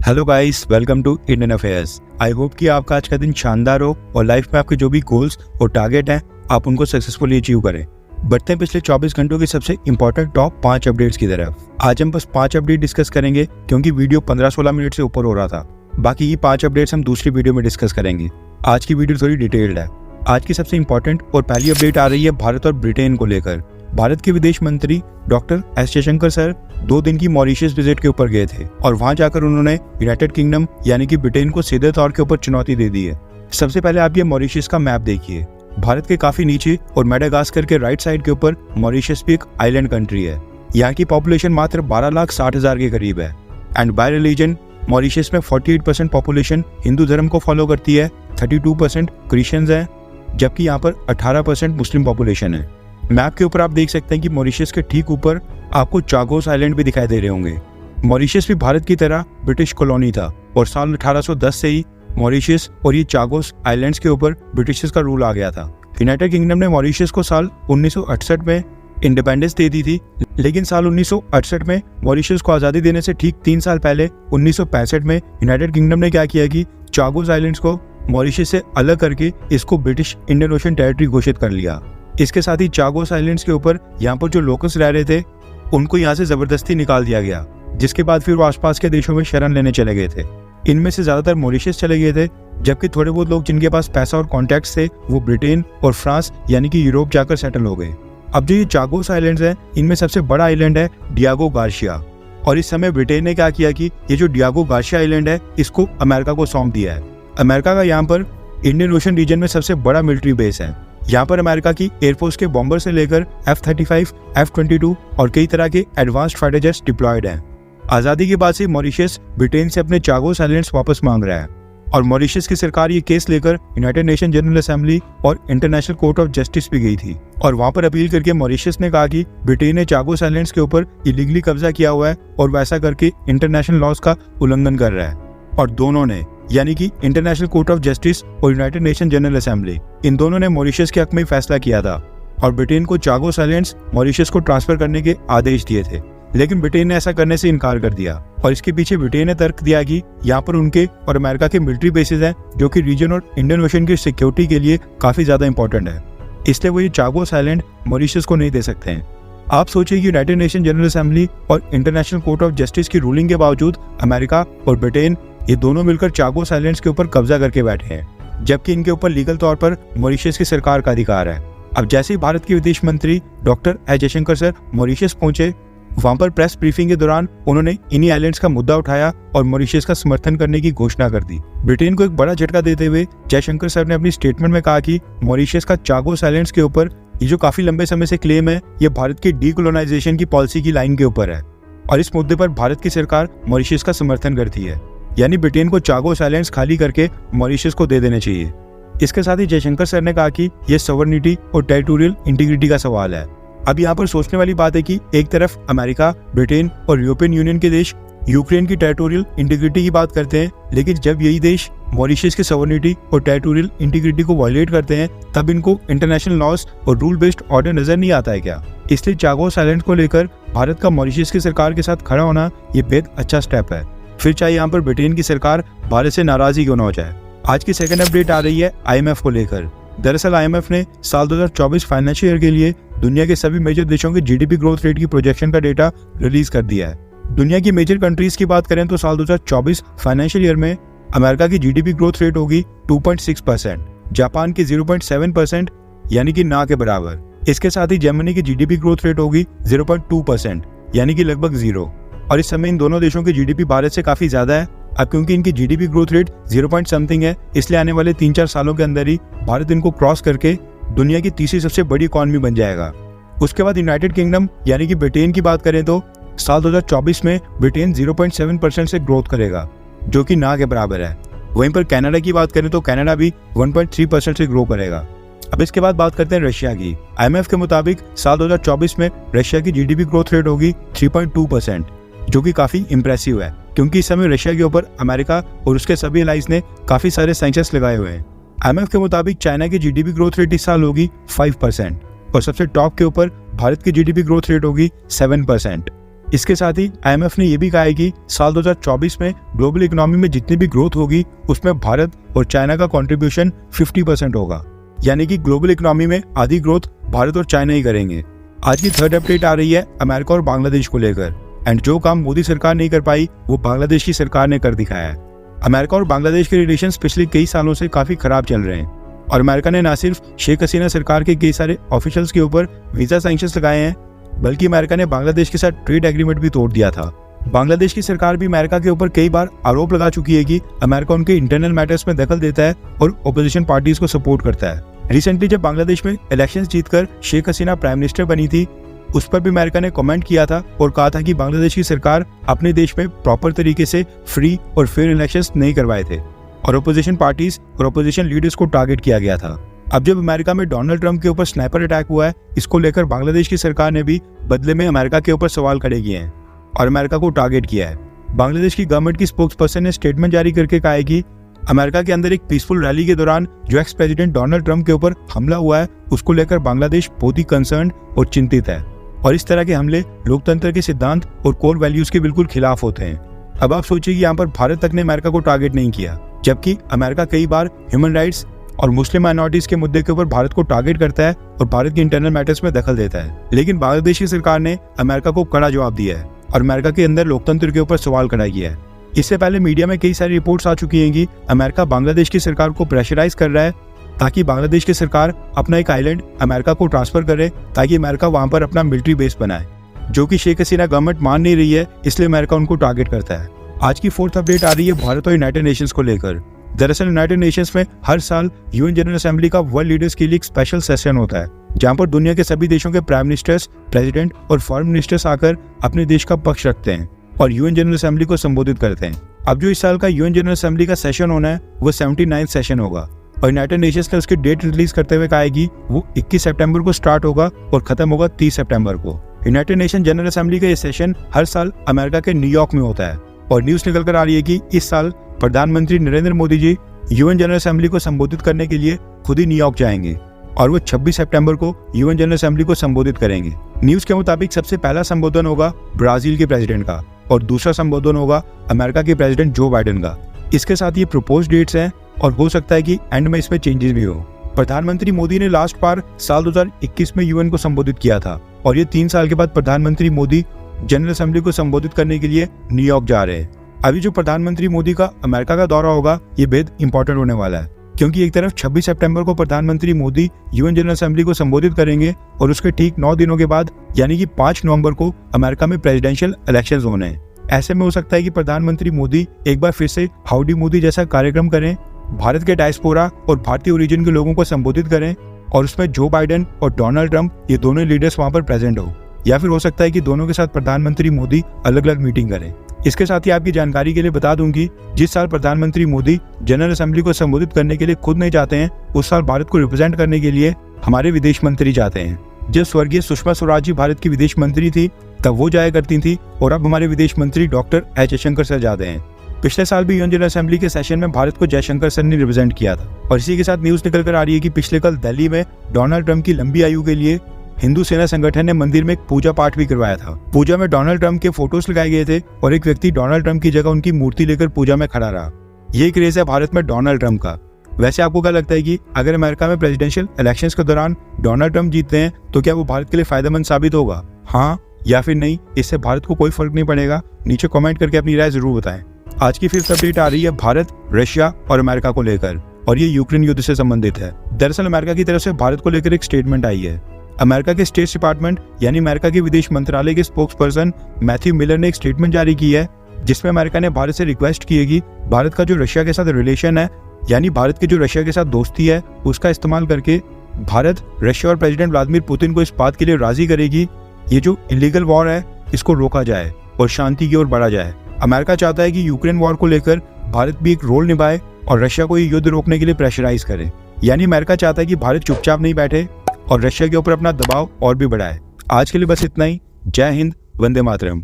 Hello guys, welcome to Indian affairs. I hope कि आपका आज का दिन शानदार हो और लाइफ में आपके जो भी गोल्स और टारगेट हैं आप उनको सक्सेसफुली अचीव करें। बढ़ते हैं पिछले 24 घंटों की सबसे इंपॉर्टेंट टॉप 5 अपडेट्स की तरफ। आज हम बस 5 अपडेट डिस्कस करेंगे क्योंकि वीडियो 15-16 मिनट से ऊपर हो रहा था। बाकी ये 5 अपडेट्स हम दूसरी वीडियो में डिस्कस करेंगे। आज की वीडियो थोड़ी डिटेल्ड है। आज की सबसे इंपॉर्टेंट और पहली अपडेट आ रही है भारत और ब्रिटेन को लेकर। भारत के विदेश मंत्री डॉक्टर एस जयशंकर सर 2 दिन की मॉरिशस विजिट के ऊपर गए थे और वहां जाकर उन्होंने यूनाइटेड किंगडम यानी कि ब्रिटेन को सीधे तौर के ऊपर चुनौती दे दी है। सबसे पहले आप ये मॉरिशस का मैप देखिए। भारत के काफी नीचे और मेडागास्कर के राइट साइड के ऊपर मॉरिशस भी एक आइलैंड कंट्री है। यहाँ की पॉपुलेशन मात्र 12,60,000 के करीब है। एंड बाय रिलीजन मॉरिशस में 48% पॉपुलेशन हिंदू धर्म को फॉलो करती है, 32% क्रिश्चियंस हैं, जबकि यहाँ पर 18% मुस्लिम पॉपुलेशन है। मैप के ऊपर आप देख सकते हैं कि मॉरिशस के ठीक ऊपर आपको चागोस आइलैंड भी दिखाई दे रहे होंगे। मॉरिशस भी भारत की तरह ब्रिटिश कॉलोनी था और साल 1810 से ही मॉरिशस और ये चागोस आइलैंड्स के ऊपर ब्रिटिशर्स का रूल आ गया था। यूनाइटेड किंगडम ने मॉरिशस को साल 1968 में इंडिपेंडेंस दे दी थी, लेकिन साल 1968 में मॉरिशस को आज़ादी देने से ठीक 3 साल पहले 1965 में यूनाइटेड किंगडम ने क्या किया कि चागोस आइलैंड्स को मॉरिशस से अलग करके इसको ब्रिटिश इंडियन ओशन टेरिटरी घोषित कर लिया। इसके साथ ही चागोस आइलैंड्स के ऊपर यहाँ पर जो लोकल्स रह रहे थे उनको यहाँ से जबरदस्ती निकाल दिया गया, जिसके बाद फिर वो आसपास के देशों में शरण लेने चले गए थे। इनमें से ज्यादातर मॉरिशस चले गए थे, जबकि थोड़े बहुत लोग जिनके पास पैसा और कॉन्टैक्ट्स थे वो ब्रिटेन और फ्रांस यानी कि यूरोप जाकर सेटल हो गए। अब जो ये चागोस आइलैंड्स हैं इनमें सबसे बड़ा आइलैंड है डियागो गार्शिया, और इस समय ब्रिटेन ने क्या किया कि ये जो डियागो गार्शिया आइलैंड है इसको अमेरिका को सौंप दिया है। अमेरिका का यहाँ पर इंडियन ओशन रीजन में सबसे बड़ा मिलिट्री बेस है। यहाँ पर अमेरिका की एयरफोर्स के बॉम्बर से लेकर F-35, F-22 और कई तरह के एडवांस्ड फाइटर जेट्स डिप्लॉयड हैं। आज़ादी के बाद से मॉरिशस ब्रिटेन से अपने चागोस आइलैंड्स वापस मांग रहा है और मॉरिशस की सरकार ये केस लेकर यूनाइटेड नेशन जनरल असेंबली और इंटरनेशनल कोर्ट ऑफ जस्टिस भी गई थी और वहाँ पर अपील करके मॉरिशस ने कहा कि ब्रिटेन ने चागोस आइलैंड्स के ऊपर इलीगली कब्जा किया हुआ है और वैसा करके इंटरनेशनल लॉज का उल्लंघन कर रहा है। और दोनों ने यानी कि इंटरनेशनल कोर्ट ऑफ जस्टिस और United nation general assembly in दोनों ने मॉरिशस के हक में फैसला किया था और ब्रिटेन को चागोस आइलैंड्स मॉरिशस को ट्रांसफर करने के आदेश दिए थे, लेकिन ब्रिटेन ने ऐसा करने से इनकार कर दिया। और इसके पीछे ब्रिटेन ने तर्क दिया कि यहाँ पर उनके और अमेरिका के मिलिट्री बेसिस हैं जो कि रीजन और इंडियन ओशन की सिक्योरिटी के लिए काफी ज्यादा इंपॉर्टेंट है, इसलिए वो ये चागोस आइलैंड मॉरिशस को नहीं दे सकते हैं। आप सोचिए कि यूनाइटेड नेशन जनरल असेंबली और इंटरनेशनल कोर्ट ऑफ जस्टिस की रूलिंग के बावजूद अमेरिका और ब्रिटेन ये दोनों मिलकर चागोस आइलैंड्स के ऊपर कब्जा करके बैठे हैं, जबकि इनके ऊपर लीगल तौर पर मॉरिशस की सरकार का अधिकार है। अब जैसे ही भारत के विदेश मंत्री doctor S Jaishankar sir Mauritius पहुंचे, वहां पर प्रेस ब्रीफिंग के दौरान उन्होंने इन्हीं आइलैंड्स का मुद्दा उठाया और मॉरिशस का समर्थन करने की घोषणा कर दी। ब्रिटेन को एक बड़ा झटका देते हुए जयशंकर सर ने अपनी स्टेटमेंट में कहा कि मॉरिशस का चागोस आइलैंड्स के ऊपर ये जो काफी लंबे समय से क्लेम है ये भारत की डीकोलोनाइजेशन की पॉलिसी की लाइन के ऊपर है और इस मुद्दे पर भारत की सरकार मॉरिशस का समर्थन करती है, यानी ब्रिटेन को चागोस आइलैंड्स खाली करके मॉरिशस को दे देने चाहिए। इसके साथ ही जयशंकर सर ने कहा कि यह सॉवरेनिटी और टेरिटोरियल इंटीग्रिटी का सवाल है। अब यहाँ पर सोचने वाली बात है कि एक तरफ अमेरिका, ब्रिटेन और यूरोपियन यूनियन के देश यूक्रेन की टेरिटोरियल इंटीग्रिटी की बात करते हैं, लेकिन जब यही देश मॉरिशस की सॉवरेनिटी और टेरिटोरियल इंटीग्रिटी को वायलेट करते हैं तब इनको इंटरनेशनल लॉज और रूल बेस्ड ऑर्डर नजर नहीं आता है क्या? इसलिए चागोस आइलैंड को लेकर भारत का मॉरिशस की सरकार के साथ खड़ा होना ये बेहद अच्छा स्टेप है, फिर चाहे यहाँ पर ब्रिटेन की सरकार भारत से नाराज ही क्यों ना हो जाए। आज की सेकंड अपडेट आ रही है IMF को लेकर। दरअसल IMF ने साल 2024 फाइनेंशियल ईयर के लिए दुनिया के सभी मेजर देशों के GDP ग्रोथ रेट की प्रोजेक्शन का डेटा रिलीज कर दिया है। दुनिया की मेजर कंट्रीज की बात करें तो साल 2024 फाइनेंशियल ईयर में अमेरिका की GDP ग्रोथ रेट होगी 2.6%, जापान की 0.7% यानी कि ना के बराबर। इसके साथ ही जर्मनी की GDP ग्रोथ रेट होगी 0.2% यानी कि लगभग 0। और इस समय इन दोनों देशों की GDP भारत से काफी ज्यादा है। अब क्योंकि इनकी GDP growth rate 0 point something है, इसलिए आने वाले 3-4 सालों के अंदर ही भारत इनको क्रॉस करके दुनिया की तीसरी सबसे बड़ी इकॉनमी बन जाएगा। उसके बाद यूनाइटेड किंगडम यानी कि ब्रिटेन की बात करें तो साल 2024 में ब्रिटेन 0.7% से ग्रोथ करेगा, जो कि ना के बराबर है। वहीं पर कनाडा की बात करें तो कनाडा भी 1.3% से ग्रो करेगा। अब इसके बाद बात करते हैं रशिया की। IMF के मुताबिक साल 2024 में रशिया की GDP ग्रोथ रेट होगी 3.2%, जो कि काफी इंप्रेसिव है क्योंकि इस समय रशिया के ऊपर अमेरिका और उसके सभी एलाइज ने काफी सारे सैंक्शंस लगाए हुए हैं। IMF के मुताबिक चाइना की GDP ग्रोथ रेट इस साल होगी 5% और सबसे टॉप के ऊपर भारत की GDP ग्रोथ रेट होगी 7%। इसके साथ ही IMF ने यह भी कहा है कि साल 2024 में ग्लोबल इकोनॉमी में जितनी भी ग्रोथ होगी उसमें भारत और चाइना का कंट्रीब्यूशन 50% होगा, यानी कि ग्लोबल इकोनॉमी में आधी ग्रोथ भारत और चाइना ही करेंगे। आज की थर्ड अपडेट आ रही है अमेरिका और बांग्लादेश को लेकर, एंड जो काम मोदी सरकार नहीं कर पाई वो बांग्लादेश की सरकार ने कर दिखाया है। अमेरिका और बांग्लादेश के रिलेशंस पिछले कई सालों से काफी खराब चल रहे हैं और अमेरिका ने न सिर्फ शेख हसीना सरकार के कई सारे ऑफिशियल्स के ऊपर वीजा सैंक्शंस लगाए हैं, बल्कि अमेरिका ने बांग्लादेश के साथ ट्रेड एग्रीमेंट भी तोड़ दिया था। बांग्लादेश की सरकार भी अमेरिका के ऊपर कई बार आरोप लगा चुकी है कि अमेरिका उनके इंटरनल मैटर्स में दखल देता है और ओपोजिशन पार्टीज को सपोर्ट करता है। रिसेंटली जब बांग्लादेश में इलेक्शंस जीतकर शेख हसीना प्राइम मिनिस्टर बनी थी, उस पर भी अमेरिका ने कमेंट किया था और कहा था कि बांग्लादेश की सरकार अपने देश में प्रॉपर तरीके से फ्री और फेयर इलेक्शंस नहीं करवाए थे और ओपोजिशन पार्टीज और ओपोजिशन लीडर्स को टारगेट किया गया था। अब जब अमेरिका में डोनाल्ड ट्रंप के ऊपर स्नाइपर अटैक हुआ है, इसको लेकर बांग्लादेश की सरकार ने भी बदले में अमेरिका के ऊपर सवाल खड़े किए हैं और अमेरिका को टारगेट किया है। बांग्लादेश की गवर्नमेंट की स्पोक्सपर्सन ने स्टेटमेंट जारी करके कहा है कि अमेरिका के अंदर एक पीसफुल रैली के दौरान जो एक्स प्रेसिडेंट डोनाल्ड ट्रंप के ऊपर हमला हुआ है, उसको लेकर बांग्लादेश बहुत ही कंसर्न और चिंतित है और इस तरह के हमले लोकतंत्र के सिद्धांत और कोर वैल्यूज के बिल्कुल खिलाफ होते हैं। अब आप सोचिए कि यहाँ पर भारत तक ने अमेरिका को टारगेट नहीं किया, जबकि अमेरिका कई बार ह्यूमन राइट्स और मुस्लिम माइनॉरिटीज के मुद्दे के ऊपर भारत को टारगेट करता है और भारत के इंटरनल मैटर्स में दखल देता है। लेकिन बांग्लादेश की सरकार ने अमेरिका को कड़ा जवाब दिया है और अमेरिका के अंदर लोकतंत्र के ऊपर सवाल खड़ा किया है। इससे पहले मीडिया में कई सारी रिपोर्ट्स आ चुकी हैं कि अमेरिका बांग्लादेश की सरकार को प्रेशराइज कर रहा है ताकि बांग्लादेश की सरकार अपना एक आइलैंड अमेरिका को ट्रांसफर करे, ताकि अमेरिका वहां पर अपना मिलिट्री बेस बनाए, जो कि शेख हसीना गवर्नमेंट मान नहीं रही है, इसलिए अमेरिका उनको टारगेट करता है। आज की फोर्थ अपडेट आ रही है भारत और यूनाइटेड नेशंस को लेकर। दरअसल यूनाइटेड नेशंस में हर साल यूएन जनरल असेंबली का वर्ल्ड लीडर्स के लिए एक स्पेशल सेशन होता है, जहां पर दुनिया के सभी देशों के प्राइम मिनिस्टर्स, प्रेसिडेंट और फॉरेन मिनिस्टर्स आकर अपने देश का पक्ष रखते हैं और यूएन जनरल असेंबली को संबोधित करते हैं। अब जो इस साल का यूएन जनरल असेंबली का सेशन होना है वो 79th सेशन होगा और यूनाइटेड नेशंस ने उसकी डेट रिलीज करते हुए कहा है कि वो 21 सितंबर को स्टार्ट होगा और खत्म होगा 30 सितंबर को। यूनाइटेड नेशन जनरल असेंबली का ये सेशन हर साल अमेरिका के न्यूयॉर्क में होता है और न्यूज निकल कर आ रही है कि इस साल प्रधानमंत्री Narendra Modi ji UN general assembly को संबोधित करने के लिए खुद ही न्यूयॉर्क जाएंगे और वो 26 सितंबर को यूएन जनरल असेंबली को संबोधित करेंगे। न्यूज के मुताबिक सबसे पहला संबोधन होगा ब्राजील के प्रेसिडेंट का और दूसरा संबोधन होगा अमेरिका के प्रेसिडेंट जो बाइडेन का। इसके साथ ये प्रपोज डेट्स हैं और हो सकता है कि एंड में इसमें चेंजेस भी हो। प्रधानमंत्री मोदी ने लास्ट बार साल 2021 में यूएन को संबोधित किया था और ये 3 साल के बाद प्रधानमंत्री मोदी जनरल असेंबली को संबोधित करने के लिए न्यूयॉर्क जा रहे हैं। अभी जो प्रधानमंत्री मोदी का अमेरिका का दौरा होगा ये बेहद इंपॉर्टेंट होने वाला है, क्योंकि एक तरफ 26 सितंबर को प्रधानमंत्री मोदी यूएन जनरल असेंबली को संबोधित करेंगे और उसके ठीक 9 दिनों के बाद यानी कि 5 नवंबर को अमेरिका में प्रेसिडेंशियल इलेक्शंस होने हैं। ऐसे में हो सकता है कि प्रधानमंत्री मोदी एक बार फिर से हाउडी मोदी जैसा कार्यक्रम करें, भारत के डायस्पोरा और भारतीय ओरिजिन के लोगों को संबोधित करें और उसमें जो बाइडेन और डोनाल्ड ट्रंप ये दोनों लीडर्स वहां पर प्रेजेंट हो, या फिर हो सकता है कि दोनों के साथ प्रधानमंत्री मोदी अलग अलग मीटिंग करें। इसके साथ ही आपकी जानकारी के लिए बता दूं कि जिस साल प्रधानमंत्री मोदी जनरल असेंबली को संबोधित करने के लिए खुद नहीं जाते हैं, उस साल भारत को रिप्रेजेंट करने के लिए हमारे विदेश मंत्री जाते हैं। जब स्वर्गीय सुषमा स्वराज जी भारत की विदेश मंत्री थी तब वो जाया करती थी और अब हमारे विदेश मंत्री डॉक्टर एच जयशंकर सर जाते हैं। पिछले साल भी यूएन जनरल असेंबली के सेशन में भारत को जयशंकर सर ने रिप्रेजेंट किया था। और इसी के साथ न्यूज निकल कर आ रही है कि पिछले कल दिल्ली में डोनाल्ड ट्रंप की लंबी आयु के लिए हिंदू सेना संगठन ने मंदिर में एक पूजा पाठ भी करवाया था। पूजा में डोनाल्ड ट्रंप के फोटोज लगाए गए थे और एक व्यक्ति डोनाल्ड ट्रंप की जगह उनकी मूर्ति लेकर पूजा में खड़ा रहा। ये क्रेज है भारत में डोनाल्ड ट्रंप का। वैसे आपको क्या लगता है कि अगर अमेरिका में प्रेसिडेंशियल इलेक्शंस के दौरान डोनाल्ड ट्रंप जीतते हैं तो क्या वो भारत के लिए फायदेमंद साबित होगा, हाँ या फिर नहीं? इससे भारत को कोई फर्क नहीं पड़ेगा। नीचे कमेंट करके अपनी राय जरूर बताएं। आज की फिफ्थ अपडेट आ रही है भारत, रशिया और अमेरिका को लेकर और ये यूक्रेन युद्ध से संबंधित है। दरअसल अमेरिका की तरफ से भारत को लेकर एक स्टेटमेंट आई है। अमेरिका के स्टेट डिपार्टमेंट यानी अमेरिका के विदेश मंत्रालय के स्पोक्सपर्सन मैथ्यू मिलर ने एक स्टेटमेंट जारी की है, जिसमें अमेरिका ने भारत से रिक्वेस्ट की है कि भारत का जो रशिया के साथ रिलेशन है, यानी भारत की जो रशिया के साथ दोस्ती है, उसका इस्तेमाल करके भारत रशिया और प्रेसिडेंट व्लादिमीर पुतिन को इस बात के लिए राजी करेगी ये जो इलीगल वॉर है इसको रोका जाए और शांति की ओर बढ़ा जाए। अमेरिका चाहता है कि यूक्रेन वॉर को लेकर भारत भी एक रोल निभाए और रशिया को ये युद्ध रोकने के लिए प्रेशराइज करे। यानी अमेरिका चाहता है कि भारत चुपचाप नहीं बैठे और रशिया के ऊपर अपना दबाव और भी बढ़ाए। आज के लिए बस इतना ही। जय हिंद, वंदे मातरम।